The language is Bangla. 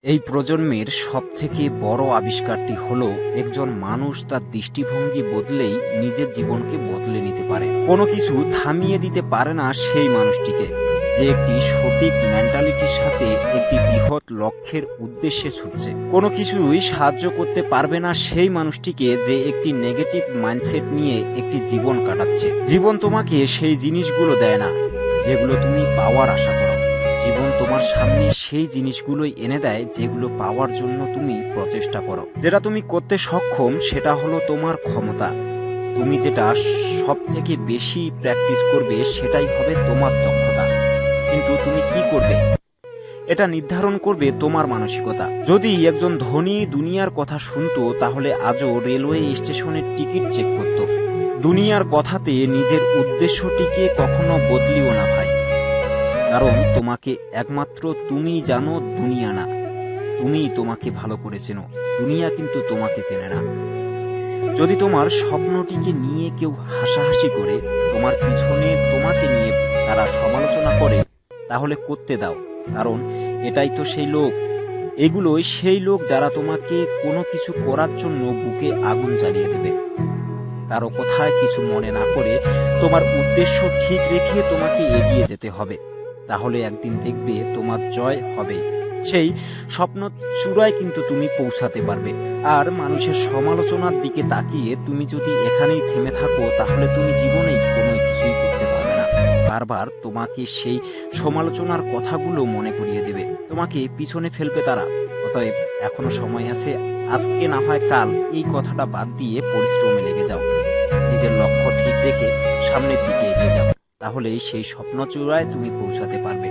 এই প্রজন্মের সবথেকে বড় আবিষ্কারটি হলো একজন মানুষ তার দৃষ্টিভঙ্গি বদলেই নিজের জীবনকে বদলে নিতে পারে। কোনো কিছু থামিয়ে দিতে পারে না সেই মানুষটিকে, যে একটি সঠিক মেন্টালিটির সাথে একটি বৃহৎ লক্ষ্যের উদ্দেশ্যে ছুটছে। কোনো কিছুই সাহায্য করতে পারবে না সেই মানুষটিকে, যে একটি নেগেটিভ মাইন্ডসেট নিয়ে একটি জীবন কাটাচ্ছে। জীবন তোমাকে সেই জিনিসগুলো দেয় না যেগুলো তুমি পাওয়ার আশা করো। জীবন তোমার সামনে সেই জিনিসগুলোই এনে দেয় যেগুলো পাওয়ার জন্য তুমি প্রচেষ্টা করো। যেটা তুমি করতে সক্ষম সেটা হলো তোমার ক্ষমতা। তুমি যেটা সব থেকে বেশি প্র্যাকটিস করবে সেটাই হবে তোমার দক্ষতা। কিন্তু তুমি কি করবে এটা নির্ধারণ করবে তোমার মানসিকতা। যদি একজন ধনী দুনিয়ার কথা শুনতো, তাহলে আজও রেলওয়ে স্টেশনের টিকিট চেক করত। দুনিয়ার কথাতে নিজের উদ্দেশ্যটিকে কখনো বদলিও না ভাই, কারণ তোমাকে একমাত্র তুমিই জানো, দুনিয়া না। তুমিই তোমাকে ভালো করে চেনো, দুনিয়া কিন্তু তোমাকে চেনে না। যদি তোমার স্বপ্নটিকে নিয়ে কেউ হাসাহাসি করে, তোমার পিছনে তোমাকে নিয়ে তারা সমালোচনা করে, তাহলে করতে দাও, কারণ এটাই তো সেই লোক। এগুলোই সেই লোক যারা তোমাকে কোনো কিছু করার জন্য বুকে আগুন জ্বালিয়ে দেবে। কারো কথায় কিছু মনে না করে তোমার উদ্দেশ্য ঠিক রেখে তোমাকে এগিয়ে যেতে হবে। তাহলে একদিন দেখবে তোমার জয় হবে। সেই স্বপ্ন চূড়ায় কিন্তু তুমি পৌঁছাতে পারবে। আর মানুষের সমালোচনার দিকে তাকিয়ে তুমি যদি এখানেই থেমে থাকো, তাহলে তুমি জীবনেই কোনো কিছুই করতে পারবে না। বারবার তোমাকে সেই সমালোচনার কথাগুলো মনে করিয়ে দেবে, তোমাকে পিছনে ফেলবে তারা। অতএব এখনো সময় আছে, আজকে না হয় কাল এই কথাটা বাদ দিয়ে পরিশ্রমে লেগে যাও। নিজের লক্ষ্য ঠিক রেখে সামনের দিকে এগিয়ে যাও, তাহলে সেই স্বপ্ন চূড়ায় তুমি পৌঁছাতে পারবে।